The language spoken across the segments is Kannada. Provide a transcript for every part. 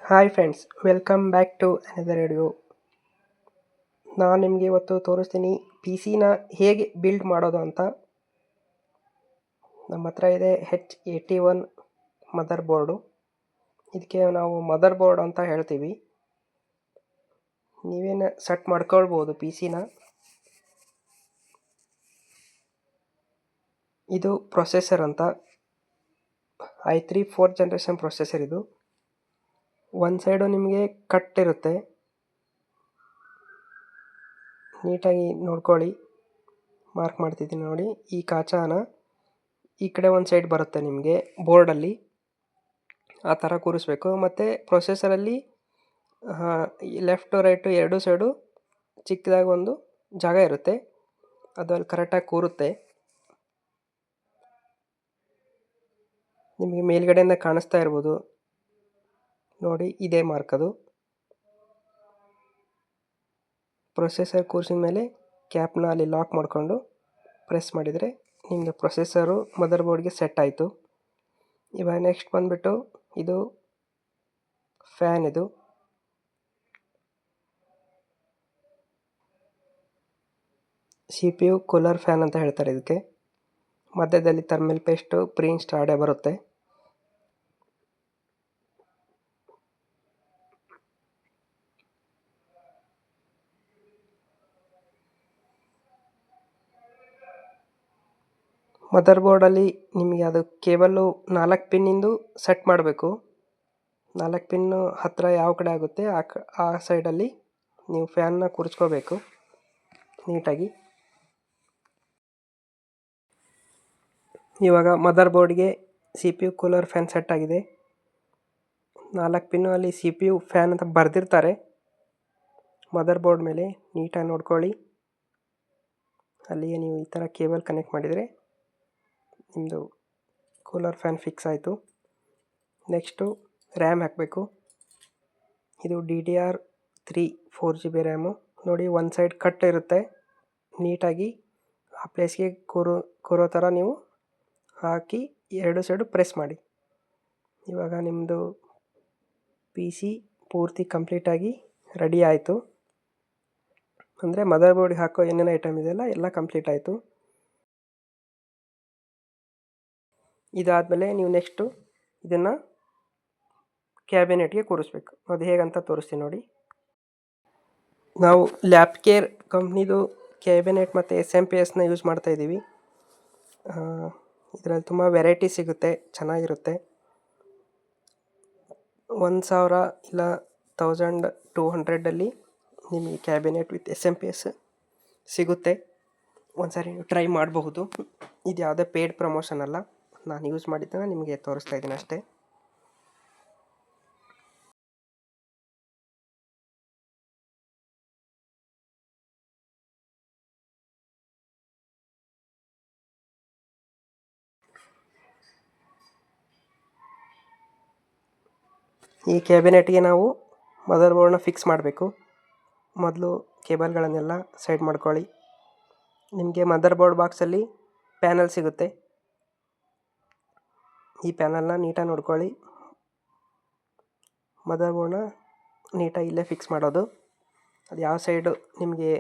Hi friends, welcome back to another video. ನಾನು ನಿಮಗೆ ಇವತ್ತು ತೋರಿಸ್ತೀನಿ ಪಿ ಸಿನ ಹೇಗೆ ಬಿಲ್ಡ್ ಮಾಡೋದು ಅಂತ. ನಮ್ಮ ಹತ್ರ ಇದೆ H81 ಮದರ್ ಬೋರ್ಡು. ಇದಕ್ಕೆ ನಾವು ಮದರ್ ಬೋರ್ಡ್ ಅಂತ ಹೇಳ್ತೀವಿ. ನೀವೇನು ಸೆಟ್ ಮಾಡ್ಕೊಳ್ಬೋದು ಪಿ ಸಿನ. ಇದು ಪ್ರೊಸೆಸರ್ ಅಂತ, i3 4th ಜನರೇಷನ್ ಪ್ರೊಸೆಸರ್. ಇದು ಒಂದು ಸೈಡು ನಿಮಗೆ ಕಟ್ ಇರುತ್ತೆ, ನೀಟಾಗಿ ನೋಡ್ಕೊಳ್ಳಿ. ಮಾರ್ಕ್ ಮಾಡ್ತಿದ್ದೀನಿ ನೋಡಿ. ಈ ಕಾಚಾನ ಈ ಕಡೆ ಒಂದು ಸೈಡ್ ಬರುತ್ತೆ ನಿಮಗೆ ಬೋರ್ಡಲ್ಲಿ, ಆ ಥರ ಕೂರಿಸ್ಬೇಕು. ಮತ್ತು ಪ್ರೊಸೆಸರಲ್ಲಿ ಲೆಫ್ಟು ರೈಟು ಎರಡು ಸೈಡು ಚಿಕ್ಕದಾಗಿ ಒಂದು ಜಾಗ ಇರುತ್ತೆ, ಅದಲ್ಲಿ ಕರೆಕ್ಟಾಗಿ ಕೂರುತ್ತೆ. ನಿಮಗೆ ಮೇಲ್ಗಡೆಯಿಂದ ಕಾಣಿಸ್ತಾ ಇರ್ಬೋದು ನೋಡಿ, ಇದೇ ಮಾರ್ಕ್. ಅದು ಪ್ರೊಸೆಸರ್ ಕೂರಿಸಿದ ಮೇಲೆ ಕ್ಯಾಪ್ನ ಅಲ್ಲಿ ಲಾಕ್ ಮಾಡಿಕೊಂಡು ಪ್ರೆಸ್ ಮಾಡಿದರೆ ನಿಮಗೆ ಪ್ರೊಸೆಸರು ಮದರ್ ಬೋರ್ಡ್ಗೆ ಸೆಟ್ ಆಯಿತು. ಇವಾಗ ನೆಕ್ಸ್ಟ್ ಬಂದುಬಿಟ್ಟು ಇದು ಫ್ಯಾನ್. ಇದು CPU ಕೂಲರ್ ಫ್ಯಾನ್ ಅಂತ ಹೇಳ್ತಾರೆ ಇದಕ್ಕೆ. ಮಧ್ಯದಲ್ಲಿ ಥರ್ಮಲ್ ಪೇಸ್ಟು ಪ್ರೀ ಇನ್ಸ್ಟಾಲ್ಡೇ ಬರುತ್ತೆ. ಮದರ್ ಬೋರ್ಡಲ್ಲಿ ನಿಮಗೆ ಅದು ಕೇಬಲ್ಲು 4 ಪಿನ್ನಿಂದು ಸೆಟ್ ಮಾಡಬೇಕು. 4 ಪಿನ್ನು ಹತ್ತಿರ ಯಾವ ಕಡೆ ಆಗುತ್ತೆ ಆ ಸೈಡಲ್ಲಿ ನೀವು ಫ್ಯಾನ್ನ ಕೂರಿಸ್ಕೋಬೇಕು ನೀಟಾಗಿ. ಇವಾಗ ಮದರ್ ಬೋರ್ಡ್ಗೆ CPU ಕೂಲರ್ ಫ್ಯಾನ್ ಸೆಟ್ ಆಗಿದೆ. 4 ಪಿನ್ನು ಅಲ್ಲಿ CPU ಫ್ಯಾನ್ ಅಂತ ಬರೆದಿರ್ತಾರೆ ಮದರ್ ಬೋರ್ಡ್ ಮೇಲೆ, ನೀಟಾಗಿ ನೋಡ್ಕೊಳ್ಳಿ. ಅಲ್ಲಿಗೆ ನೀವು ಈ ಥರ ಕೇಬಲ್ ಕನೆಕ್ಟ್ ಮಾಡಿದರೆ ನಿಮ್ಮದು ಕೂಲರ್ ಫ್ಯಾನ್ ಫಿಕ್ಸ್ ಆಯಿತು. ನೆಕ್ಸ್ಟು ರ್ಯಾಮ್ ಹಾಕಬೇಕು. ಇದು DDR3 4GB ರ್ಯಾಮು. ನೋಡಿ, ಒಂದು ಸೈಡ್ ಕಟ್ ಇರುತ್ತೆ, ನೀಟಾಗಿ ಆ ಪ್ಲೇಸ್ಗೆ ಕೂರೋ ಥರ ನೀವು ಹಾಕಿ ಎರಡು ಸೈಡು ಪ್ರೆಸ್ ಮಾಡಿ. ಇವಾಗ ನಿಮ್ಮದು ಪಿ ಸಿ ಪೂರ್ತಿ ಕಂಪ್ಲೀಟಾಗಿ ರೆಡಿ ಆಯಿತು. ಅಂದರೆ ಮದರ್ ಬೋರ್ಡ್ಗೆ ಹಾಕೋ ಏನೇನು ಐಟಮ್ ಇದೆಯಲ್ಲ ಎಲ್ಲ ಕಂಪ್ಲೀಟ್ ಆಯಿತು. ಇದಾದಮೇಲೆ ನೀವು ನೆಕ್ಸ್ಟು ಇದನ್ನು ಕ್ಯಾಬಿನೆಟ್ಗೆ ಕೂರಿಸ್ಬೇಕು. ಅದು ಹೇಗಂತ ತೋರಿಸ್ತೀನಿ ನೋಡಿ. ನಾವು ಲ್ಯಾಪ್ಕೇರ್ ಕಂಪ್ನಿದು ಕ್ಯಾಬಿನೆಟ್ ಮತ್ತು SMPSನ ಯೂಸ್ ಮಾಡ್ತಾಯಿದ್ದೀವಿ. ಇದರಲ್ಲಿ ತುಂಬ ವೆರೈಟಿ ಸಿಗುತ್ತೆ, ಚೆನ್ನಾಗಿರುತ್ತೆ. 1000 ಇಲ್ಲ 1200 ನಿಮಗೆ ಕ್ಯಾಬಿನೆಟ್ ವಿತ್ SMPS ಸಿಗುತ್ತೆ. ಒಂದ್ಸಾರಿ ನೀವು ಟ್ರೈ ಮಾಡಬಹುದು. ಇದು ಯಾವುದೇ ಪೇಯ್ಡ್ ಪ್ರಮೋಷನ್ ಅಲ್ಲ, ನಾನು ಯೂಸ್ ಮಾಡಿದ್ದನ್ನು ನಿಮಗೆ ತೋರಿಸ್ತಾ ಇದ್ದೀನಿ ಅಷ್ಟೇ. ಈ ಕ್ಯಾಬಿನೆಟ್ಗೆ ನಾವು ಮದರ್ ಬೋರ್ಡ್ನ ಫಿಕ್ಸ್ ಮಾಡಬೇಕು. ಮೊದಲು ಕೇಬಲ್ಗಳನ್ನೆಲ್ಲ ಸೈಡ್ ಮಾಡ್ಕೊಳ್ಳಿ. ನಿಮಗೆ ಮದರ್ ಬೋರ್ಡ್ ಬಾಕ್ಸಲ್ಲಿ ಪ್ಯಾನಲ್ ಸಿಗುತ್ತೆ. ಈ ಪ್ಯಾನಲ್ನ ನೀಟಾಗಿ ನೋಡ್ಕೊಳ್ಳಿ. ಮದರ್ ಬೋರ್ಡ್ನ ನೀಟಾಗಿ ಇಲ್ಲೇ ಫಿಕ್ಸ್ ಮಾಡೋದು. ಅದು ಯಾವ ಸೈಡು ನಿಮಗೆ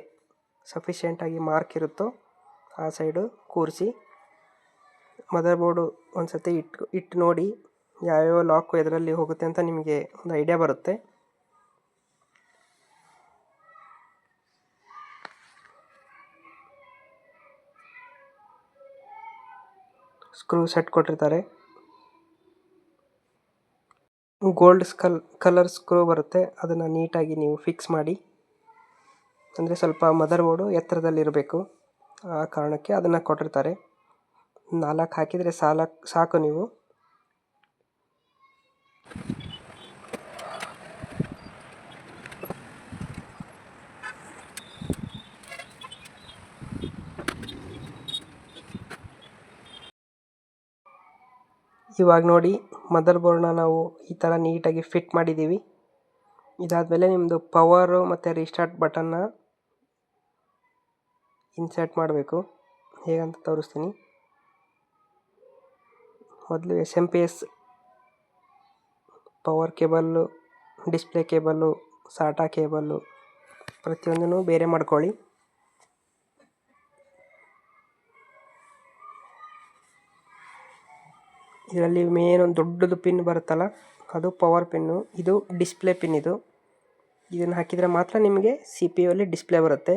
ಸಫಿಷಿಯೆಂಟಾಗಿ ಮಾರ್ಕ್ ಇರುತ್ತೋ ಆ ಸೈಡು ಕೂರಿಸಿ. ಮದರ್ ಬೋರ್ಡು ಒಂದು ಸತಿ ಇಟ್ಟು ನೋಡಿ, ಯಾವ್ಯಾವ ಲಾಕು ಎದರಲ್ಲಿ ಹೋಗುತ್ತೆ ಅಂತ ನಿಮಗೆ ಒಂದು ಐಡಿಯಾ ಬರುತ್ತೆ. ಸ್ಕ್ರೂ ಸೆಟ್ ಕೊಟ್ಟಿರ್ತಾರೆ. ಗೋಲ್ಡ್ ಕಲರ್ ಸ್ಕ್ರೂ ಬರುತ್ತೆ, ಅದನ್ನು ನೀಟಾಗಿ ನೀವು ಫಿಕ್ಸ್ ಮಾಡಿ. ಅಂದರೆ ಸ್ವಲ್ಪ ಮದರ್ ಬೋರ್ಡು ಎತ್ತರದಲ್ಲಿರಬೇಕು, ಆ ಕಾರಣಕ್ಕೆ ಅದನ್ನು ಕೊಟ್ಟಿರ್ತಾರೆ. 4 ಹಾಕಿದರೆ ಸಾಕು ನೀವು. ಇವಾಗ ನೋಡಿ, ಮದರ್ ಬೋರ್ಡ್ನ ನಾವು ಈ ಥರ ನೀಟಾಗಿ ಫಿಟ್ ಮಾಡಿದ್ದೀವಿ. ಇದಾದಮೇಲೆ ನಿಮ್ಮದು ಪವರು ಮತ್ತು ರೀಸ್ಟಾರ್ಟ್ ಬಟನ್ನ ಇನ್ಸರ್ಟ್ ಮಾಡಬೇಕು. ಹೇಗಂತ ತೋರಿಸ್ತೀನಿ. ಮೊದಲು SMPS power cable display cable, SATA cable ಪ್ರತಿಯೊಂದನ್ನು ಬೇರೆ ಮಾಡ್ಕೊಳ್ಳಿ. ಇದರಲ್ಲಿ ಮೇನ್ ಒಂದು ದೊಡ್ಡದು ಪಿನ್ ಬರುತ್ತಲ್ಲ ಅದು ಪವರ್ ಪಿನ್ನು, ಇದು ಡಿಸ್ಪ್ಲೇ ಪಿನ್. ಇದನ್ನು ಹಾಕಿದರೆ ಮಾತ್ರ ನಿಮಗೆ CPU ಅಲ್ಲಿ ಡಿಸ್ಪ್ಲೇ ಬರುತ್ತೆ.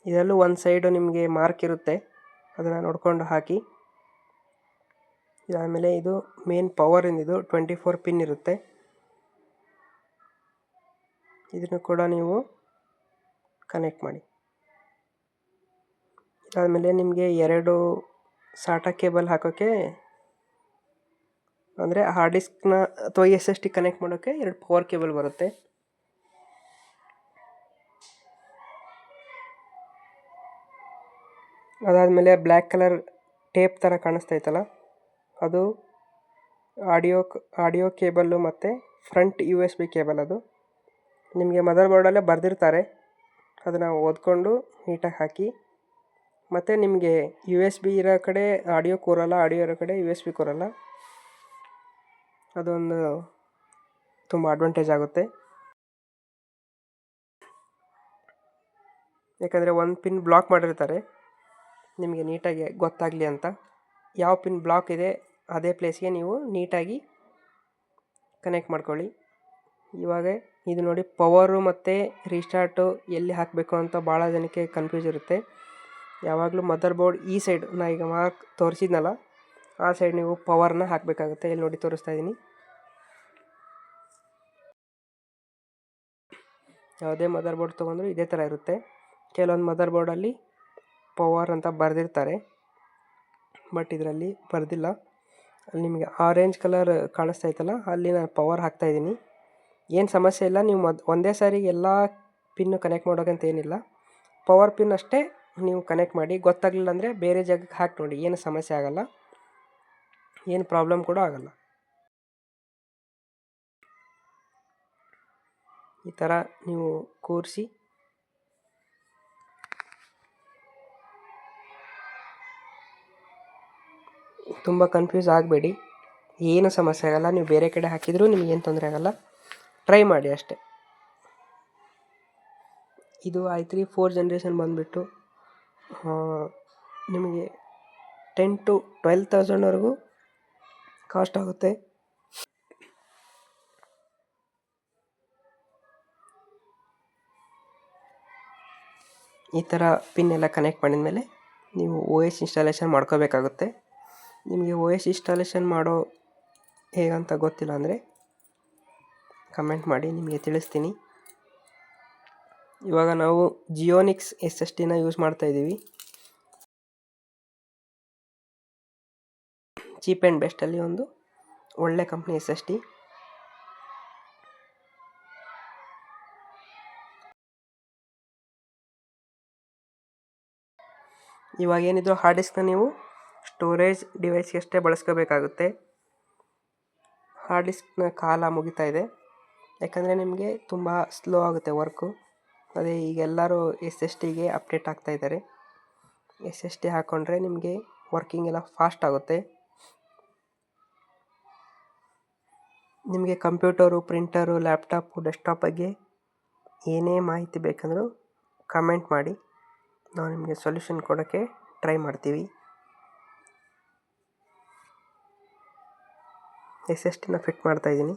ಇದರಲ್ಲೂ ಒಂದು ಸೈಡು ನಿಮಗೆ ಮಾರ್ಕ್ ಇರುತ್ತೆ, ಅದನ್ನು ನೋಡಿಕೊಂಡು ಹಾಕಿ. ಇದಾದಮೇಲೆ ಇದು ಮೇನ್ ಪವರಿಂದು 24 ಪಿನ್ ಇರುತ್ತೆ. ಇದನ್ನು ಕೂಡ ನೀವು ಕನೆಕ್ಟ್ ಮಾಡಿ. ಇದಾದಮೇಲೆ ನಿಮಗೆ 2 ಸಾಟಾ ಕೇಬಲ್ ಹಾಕೋಕ್ಕೆ, ಅಂದರೆ ಹಾರ್ಡ್ ಡಿಸ್ಕ್ನ ಅಥವಾ SSD ಕನೆಕ್ಟ್ ಮಾಡೋಕ್ಕೆ 2 ಪವರ್ ಕೇಬಲ್ ಬರುತ್ತೆ. ಅದಾದಮೇಲೆ ಬ್ಲ್ಯಾಕ್ ಕಲರ್ ಟೇಪ್ ಥರ ಕಾಣಿಸ್ತೈತಲ್ಲ ಅದು ಆಡಿಯೋ ಕೇಬಲ್ಲು ಮತ್ತು ಫ್ರಂಟ್ USB ಕೇಬಲ್. ಅದು ನಿಮಗೆ ಮದರ್ ಬೋರ್ಡಲ್ಲೇ ಬರೆದಿರ್ತಾರೆ, ಅದನ್ನು ಓದ್ಕೊಂಡು ನೀಟಾಗಿ ಹಾಕಿ. ಮತ್ತು ನಿಮಗೆ USB ಇರೋ ಕಡೆ ಆಡಿಯೋ ಕೂರಲ್ಲ, ಆಡಿಯೋ ಇರೋ ಕಡೆ USB ಕೂರಲ್ಲ. ಅದೊಂದು ತುಂಬ ಅಡ್ವಾಂಟೇಜ್ ಆಗುತ್ತೆ. ಯಾಕಂದರೆ ಒಂದು ಪಿನ್ ಬ್ಲಾಕ್ ಮಾಡಿರ್ತಾರೆ, ನಿಮಗೆ ನೀಟಾಗಿ ಗೊತ್ತಾಗಲಿ ಅಂತ. ಯಾವ ಪಿನ್ ಬ್ಲಾಕ್ ಇದೆ ಅದೇ ಪ್ಲೇಸ್ಗೆ ನೀವು ನೀಟಾಗಿ ಕನೆಕ್ಟ್ ಮಾಡ್ಕೊಳ್ಳಿ. ಇವಾಗ ಇದು ನೋಡಿ, ಪವರು ಮತ್ತು ರೀಸ್ಟಾರ್ಟು ಎಲ್ಲಿ ಹಾಕಬೇಕು ಅಂತ ಭಾಳ ಜನಕ್ಕೆ ಕನ್ಫ್ಯೂಸ್ ಇರುತ್ತೆ. ಯಾವಾಗಲೂ ಮದರ್ ಬೋರ್ಡ್ ಈ ಸೈಡ್, ನಾ ಈಗ ಮಾರ್ಕ್ ತೋರಿಸಿದ್ನಲ್ಲ ಆ ಸೈಡ್ ನೀವು ಪವರ್ನ ಹಾಕಬೇಕಾಗುತ್ತೆ. ಇಲ್ಲಿ ನೋಡಿ ತೋರಿಸ್ತಾ ಇದ್ದೀನಿ. ಯಾವುದೇ ಮದರ್ ಬೋರ್ಡ್ ತೊಗೊಂಡ್ರು ಇದೇ ಥರ ಇರುತ್ತೆ. ಕೆಲವೊಂದು ಮದರ್ ಬೋರ್ಡಲ್ಲಿ ಪವರ್ ಅಂತ ಬರೆದಿರ್ತಾರೆ, ಬಟ್ ಇದರಲ್ಲಿ ಬರೆದಿಲ್ಲ. ಅಲ್ಲಿ ನಿಮಗೆ ಆರೆಂಜ್ ಕಲರ್ ಕಾಣಿಸ್ತೈತಲ್ಲ ಅಲ್ಲಿ ನಾನು ಪವರ್ ಹಾಕ್ತಾಯಿದ್ದೀನಿ. ಏನು ಸಮಸ್ಯೆ ಇಲ್ಲ, ನೀವು ಒಂದೇ ಸಾರಿ ಎಲ್ಲ ಪಿನ್ನು ಕನೆಕ್ಟ್ ಮಾಡೋಕ್ಕಂತ ಏನಿಲ್ಲ. ಪವರ್ ಪಿನ್ ಅಷ್ಟೇ ನೀವು ಕನೆಕ್ಟ್ ಮಾಡಿ. ಗೊತ್ತಾಗಲಿಲ್ಲ ಅಂದರೆ ಬೇರೆ ಜಾಗಕ್ಕೆ ಹಾಕಿ ನೋಡಿ, ಏನು ಸಮಸ್ಯೆ ಆಗೋಲ್ಲ, ಏನು ಪ್ರಾಬ್ಲಮ್ ಕೂಡ ಆಗೋಲ್ಲ. ಈ ಥರ ನೀವು ಕೂರಿಸಿ ತುಂಬ ಕನ್ಫ್ಯೂಸ್ ಆಗಬೇಡಿ, ಏನು ಸಮಸ್ಯೆ ಆಗೋಲ್ಲ. ನೀವು ಬೇರೆ ಕಡೆ ಹಾಕಿದರೂ ನಿಮಗೇನು ತೊಂದರೆ ಆಗೋಲ್ಲ, ಟ್ರೈ ಮಾಡಿ ಅಷ್ಟೇ. ಇದು i3 4th ಜನರೇಷನ್ ಬಂದುಬಿಟ್ಟು ನಿಮಗೆ 10,000 to 12,000ವರೆಗೂ ಕಾಸ್ಟ್ ಆಗುತ್ತೆ. ಈ ಥರ ಪಿನ್ ಎಲ್ಲ ಕನೆಕ್ಟ್ ಮಾಡಿದ ಮೇಲೆ ನೀವು OS ಇನ್ಸ್ಟಾಲೇಷನ್ ಮಾಡ್ಕೋಬೇಕಾಗುತ್ತೆ. ನಿಮಗೆ OS ಇನ್ಸ್ಟಾಲೇಷನ್ ಮಾಡೋ ಹೇಗಂತ ಗೊತ್ತಿಲ್ಲ ಅಂದರೆ ಕಮೆಂಟ್ ಮಾಡಿ, ನಿಮಗೆ ತಿಳಿಸ್ತೀನಿ. ಇವಾಗ ನಾವು ಜಿಯೋನಿಕ್ಸ್ SSDನ ಯೂಸ್ ಮಾಡ್ತಾಯಿದ್ದೀವಿ. ಚೀಪ್ ಆ್ಯಂಡ್ ಬೆಸ್ಟಲ್ಲಿ ಒಂದು ಒಳ್ಳೆ ಕಂಪ್ನಿ SSD. ಇವಾಗ ಏನಿದ್ರು ಹಾರ್ಡ್ ಡಿಸ್ಕ್ನ ನೀವು ಸ್ಟೋರೇಜ್ ಡಿವೈಸ್ಗೆ ಅಷ್ಟೇ ಬಳಸ್ಕೋಬೇಕಾಗುತ್ತೆ. ಹಾರ್ಡ್ ಡಿಸ್ಕ್ನ ಕಾಲ ಮುಗಿತಾ ಇದೆ, ಯಾಕಂದರೆ ನಿಮಗೆ ತುಂಬ ಸ್ಲೋ ಆಗುತ್ತೆ ವರ್ಕು. ಅದೇ ಈಗ ಎಲ್ಲರೂ SSDಗೆ ಅಪ್ಡೇಟ್ ಆಗ್ತಾಯಿದ್ದಾರೆ. SSD ಹಾಕ್ಕೊಂಡ್ರೆ ನಿಮಗೆ ವರ್ಕಿಂಗ್ ಎಲ್ಲ ಫಾಸ್ಟ್ ಆಗುತ್ತೆ. ನಿಮಗೆ ಕಂಪ್ಯೂಟರು, ಪ್ರಿಂಟರು, ಲ್ಯಾಪ್ಟಾಪು, ಡೆಸ್ಕ್ಟಾಪ್ ಬಗ್ಗೆ ಏನೇ ಮಾಹಿತಿ ಬೇಕಂದರೂ ಕಮೆಂಟ್ ಮಾಡಿ, ನಾವು ನಿಮಗೆ ಸೊಲ್ಯೂಷನ್ ಕೊಡೋಕ್ಕೆ ಟ್ರೈ ಮಾಡ್ತೀವಿ. SSDನ ಫಿಟ್ ಮಾಡ್ತಾಯಿದ್ದೀನಿ.